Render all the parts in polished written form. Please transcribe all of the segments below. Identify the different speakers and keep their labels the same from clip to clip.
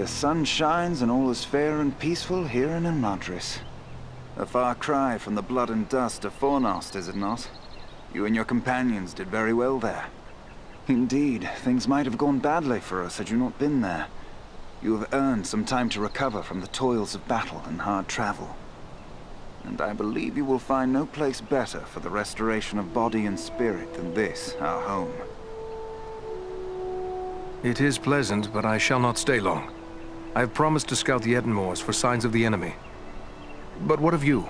Speaker 1: The sun shines and all is fair and peaceful here in Imladris. A far cry from the blood and dust of Fornost, is it not? You and your companions did very well there. Indeed, things might have gone badly for us had you not been there. You have earned some time to recover from the toils of battle and hard travel. And I believe you will find no place better for the restoration of body and spirit than this, our home.
Speaker 2: It is pleasant, but I shall not stay long. I have promised to scout the Edenmoors for signs of the enemy. But what of you?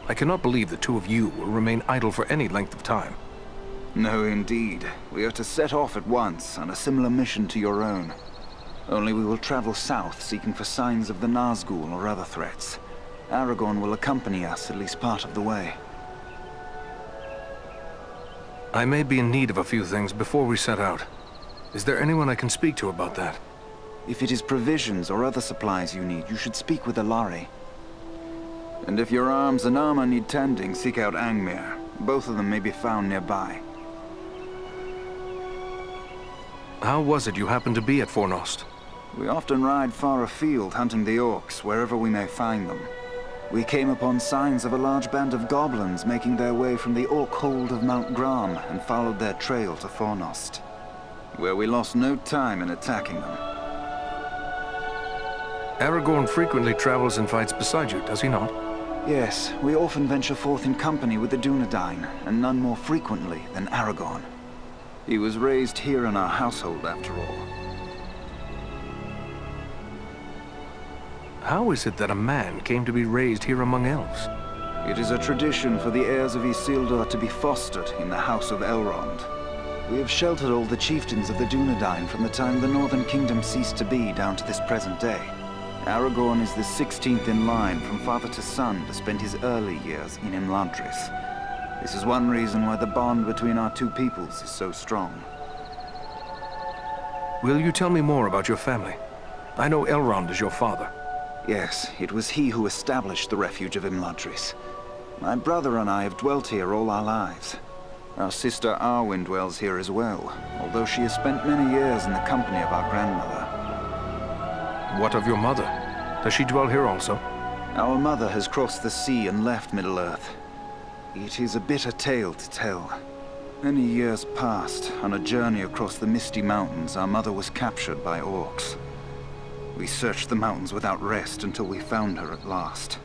Speaker 2: I cannot believe the two of you will remain idle for any length of time.
Speaker 1: No, indeed. We are to set off at once on a similar mission to your own. Only we will travel south, seeking for signs of the Nazgul or other threats. Aragorn will accompany us at least part of the way.
Speaker 2: I may be in need of a few things before we set out. Is there anyone I can speak to about that?
Speaker 1: If it is provisions or other supplies you need, you should speak with Alari. And if your arms and armor need tending, seek out Angmir. Both of them may be found nearby.
Speaker 2: How was it you happened to be at Fornost?
Speaker 1: We often ride far afield, hunting the orcs, wherever we may find them. We came upon signs of a large band of goblins making their way from the orc hold of Mount Gram and followed their trail to Fornost, where we lost no time in attacking them.
Speaker 2: Aragorn frequently travels and fights beside you, does he not?
Speaker 1: Yes, we often venture forth in company with the Dunedain, and none more frequently than Aragorn. He was raised here in our household, after all.
Speaker 2: How is it that a man came to be raised here among elves?
Speaker 1: It is a tradition for the heirs of Isildur to be fostered in the House of Elrond. We have sheltered all the chieftains of the Dunedain from the time the Northern Kingdom ceased to be down to this present day. Aragorn is the 16th in line from father to son to spend his early years in Imladris. This is one reason why the bond between our two peoples is so strong.
Speaker 2: Will you tell me more about your family? I know Elrond is your father.
Speaker 1: Yes, it was he who established the refuge of Imladris. My brother and I have dwelt here all our lives. Our sister Arwen dwells here as well, although she has spent many years in the company of our grandmother.
Speaker 2: What of your mother? Does she dwell here also?
Speaker 1: Our mother has crossed the sea and left Middle-earth. It is a bitter tale to tell. Many years past, on a journey across the Misty Mountains, our mother was captured by orcs. We searched the mountains without rest until we found her at last.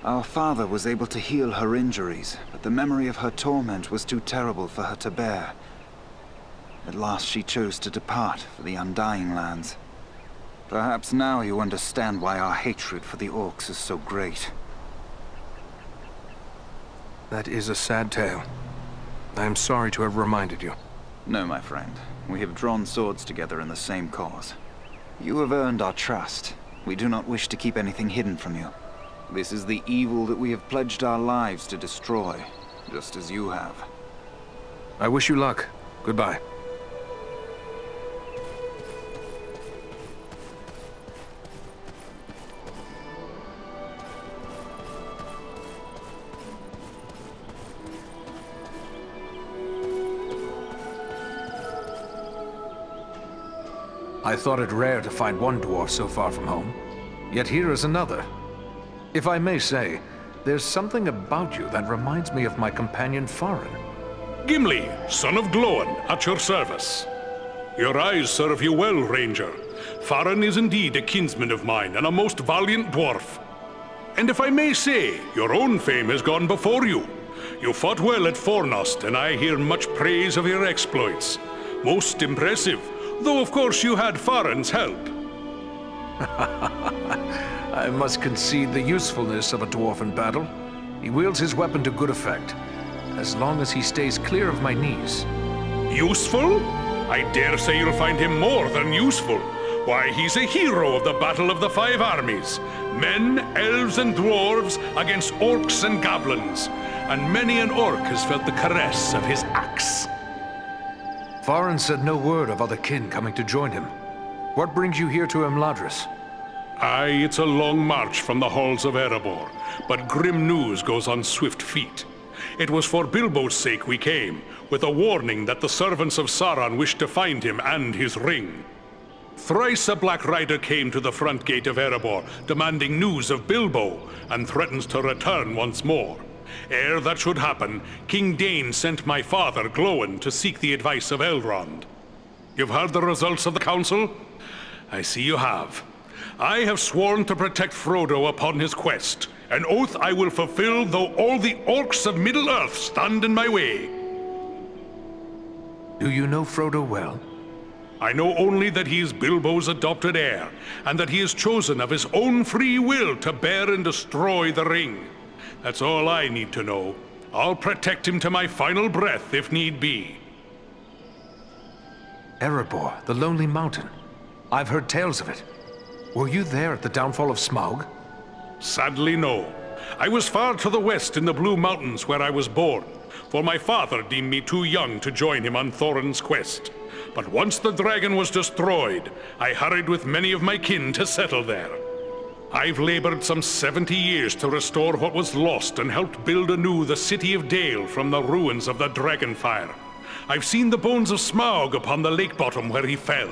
Speaker 1: Our father was able to heal her injuries, but the memory of her torment was too terrible for her to bear. At last she chose to depart for the Undying Lands. Perhaps now you understand why our hatred for the orcs is so great.
Speaker 2: That is a sad tale. I am sorry to have reminded you.
Speaker 1: No, my friend. We have drawn swords together in the same cause. You have earned our trust. We do not wish to keep anything hidden from you. This is the evil that we have pledged our lives to destroy, just as you have.
Speaker 2: I wish you luck. Goodbye. I thought it rare to find one dwarf so far from home. Yet here is another. If I may say, there's something about you that reminds me of my companion Farin.
Speaker 3: Gimli, son of Glóin, at your service. Your eyes serve you well, Ranger. Farin is indeed a kinsman of mine, and a most valiant dwarf. And if I may say, your own fame has gone before you. You fought well at Fornost, and I hear much praise of your exploits. Most impressive, though of course you had Farin's help.
Speaker 2: I must concede the usefulness of a dwarf in battle. He wields his weapon to good effect, as long as he stays clear of my knees.
Speaker 3: Useful? I dare say you'll find him more than useful. Why, he's a hero of the Battle of the Five Armies. Men, elves, and dwarves against orcs and goblins. And many an orc has felt the caress of his axe.
Speaker 2: Farin said no word of other kin coming to join him. What brings you here to Imladris?
Speaker 3: Aye, it's a long march from the halls of Erebor, but grim news goes on swift feet. It was for Bilbo's sake we came, with a warning that the servants of Sauron wished to find him and his ring. Thrice a Black Rider came to the front gate of Erebor, demanding news of Bilbo, and threatens to return once more. Ere that should happen, King Dain sent my father, Glóin, to seek the advice of Elrond. You've heard the results of the council? I see you have. I have sworn to protect Frodo upon his quest, an oath I will fulfill though all the orcs of Middle-earth stand in my way.
Speaker 2: Do you know Frodo well?
Speaker 3: I know only that he is Bilbo's adopted heir, and that he has chosen of his own free will to bear and destroy the ring. That's all I need to know. I'll protect him to my final breath if need be.
Speaker 2: Erebor, the Lonely Mountain. I've heard tales of it. Were you there at the downfall of Smaug?
Speaker 3: Sadly, no. I was far to the west in the Blue Mountains where I was born, for my father deemed me too young to join him on Thorin's quest. But once the dragon was destroyed, I hurried with many of my kin to settle there. I've labored some 70 years to restore what was lost and helped build anew the city of Dale from the ruins of the Dragonfire. I've seen the bones of Smaug upon the lake bottom where he fell.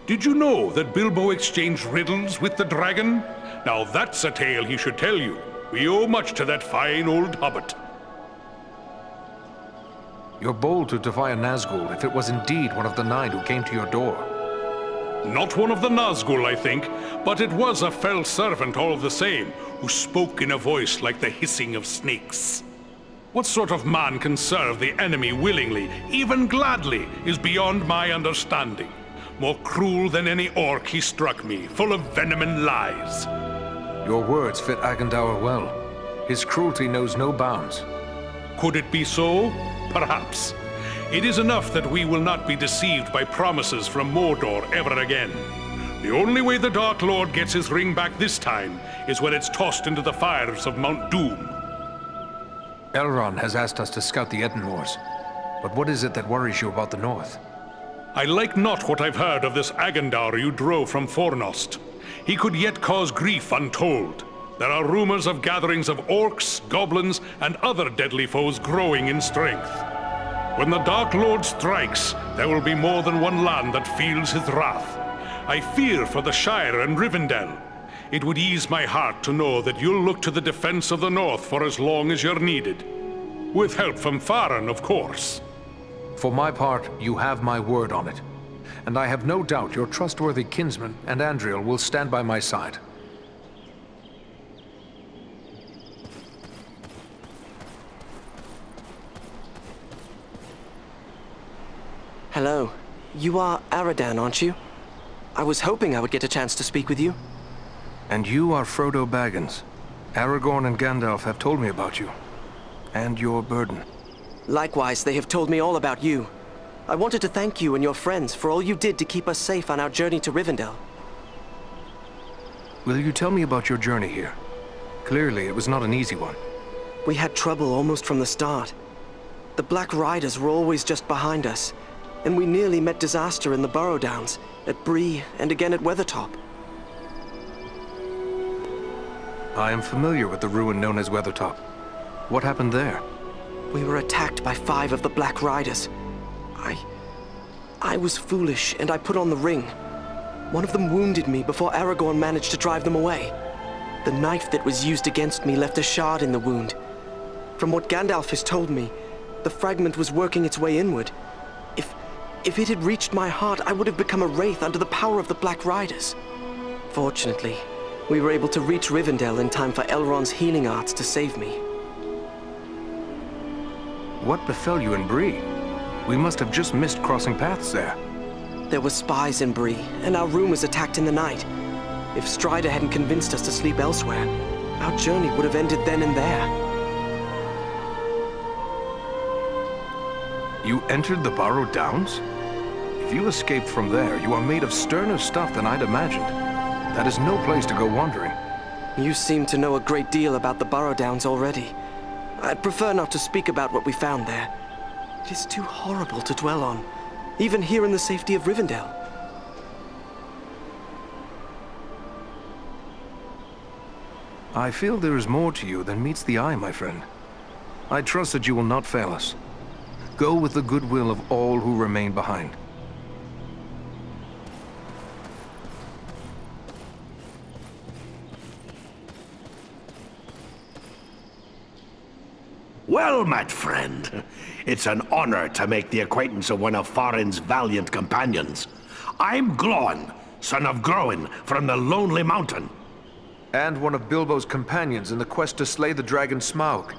Speaker 3: Did you know that Bilbo exchanged riddles with the dragon? Now that's a tale he should tell you. We owe much to that fine old hobbit.
Speaker 2: You're bold to defy a Nazgul if it was indeed one of the 9 who came to your door.
Speaker 3: Not one of the Nazgul, I think, but it was a fell servant all the same, who spoke in a voice like the hissing of snakes. What sort of man can serve the enemy willingly, even gladly, is beyond my understanding. More cruel than any orc he struck me, full of venom and lies.
Speaker 2: Your words fit Agandaur well. His cruelty knows no bounds.
Speaker 3: Could it be so? Perhaps. It is enough that we will not be deceived by promises from Mordor ever again. The only way the Dark Lord gets his ring back this time is when it's tossed into the fires of Mount Doom.
Speaker 2: Elrond has asked us to scout the Edenmoors. But what is it that worries you about the north?
Speaker 3: I like not what I've heard of this Agandaur you drove from Fornost. He could yet cause grief untold. There are rumors of gatherings of orcs, goblins, and other deadly foes growing in strength. When the Dark Lord strikes, there will be more than one land that feels his wrath. I fear for the Shire and Rivendell. It would ease my heart to know that you'll look to the defense of the North for as long as you're needed. With help from Farin, of course.
Speaker 2: For my part, you have my word on it. And I have no doubt your trustworthy kinsman and Andriel will stand by my side.
Speaker 4: Hello. You are Aradan, aren't you? I was hoping I would get a chance to speak with you.
Speaker 2: And you are Frodo Baggins. Aragorn and Gandalf have told me about you. And your burden.
Speaker 4: Likewise, they have told me all about you. I wanted to thank you and your friends for all you did to keep us safe on our journey to Rivendell.
Speaker 2: Will you tell me about your journey here? Clearly, it was not an easy one.
Speaker 4: We had trouble almost from the start. The Black Riders were always just behind us, and we nearly met disaster in the Burrow Downs, at Bree, and again at Weathertop.
Speaker 2: I am familiar with the ruin known as Weathertop. What happened there?
Speaker 4: We were attacked by 5 of the Black Riders. I was foolish, and I put on the ring. One of them wounded me before Aragorn managed to drive them away. The knife that was used against me left a shard in the wound. From what Gandalf has told me, the fragment was working its way inward. If it had reached my heart, I would have become a wraith under the power of the Black Riders. Fortunately, we were able to reach Rivendell in time for Elrond's healing arts to save me.
Speaker 2: What befell you in Bree? We must have just missed crossing paths there.
Speaker 4: There were spies in Bree, and our room was attacked in the night. If Strider hadn't convinced us to sleep elsewhere, our journey would have ended then and there.
Speaker 2: You entered the Burrow Downs? If you escaped from there, you are made of sterner stuff than I'd imagined. That is no place to go wandering.
Speaker 4: You seem to know a great deal about the Burrow Downs already. I'd prefer not to speak about what we found there. It is too horrible to dwell on, even here in the safety of Rivendell.
Speaker 2: I feel there is more to you than meets the eye, my friend. I trust that you will not fail us. Go with the goodwill of all who remain behind.
Speaker 5: Well met, friend. It's an honor to make the acquaintance of one of Farin's valiant companions. I'm Glóin, son of Groin, from the Lonely Mountain.
Speaker 2: And one of Bilbo's companions in the quest to slay the dragon Smaug.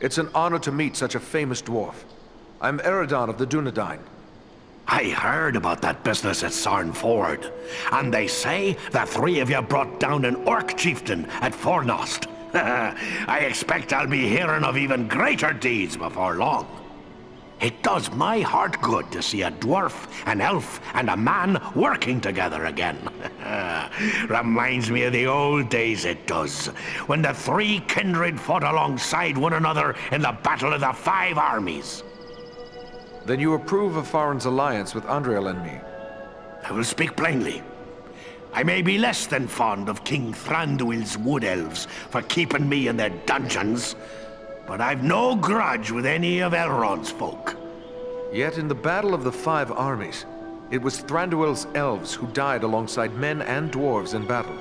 Speaker 2: It's an honor to meet such a famous dwarf. I'm Eredon of the Dunedain.
Speaker 5: I heard about that business at Sarn Ford, and they say the three of you brought down an orc chieftain at Fornost. I expect I'll be hearing of even greater deeds before long. It does my heart good to see a dwarf, an elf, and a man working together again. Reminds me of the old days, it does, when the three kindred fought alongside one another in the Battle of the Five Armies.
Speaker 2: Then you approve of Farin's alliance with Andriel and me?
Speaker 5: I will speak plainly. I may be less than fond of King Thranduil's wood elves for keeping me in their dungeons, but I've no grudge with any of Elrond's folk.
Speaker 2: Yet in the Battle of the Five Armies, it was Thranduil's elves who died alongside men and dwarves in battle.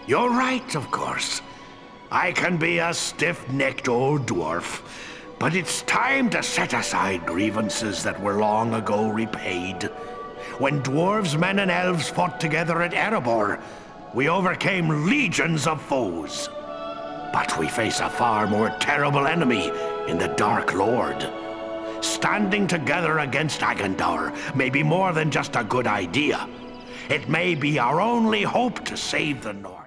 Speaker 5: You're right, of course. I can be a stiff-necked old dwarf, but it's time to set aside grievances that were long ago repaid. When dwarves, men, and elves fought together at Erebor, we overcame legions of foes. But we face a far more terrible enemy in the Dark Lord. Standing together against Agandaur may be more than just a good idea. It may be our only hope to save the North.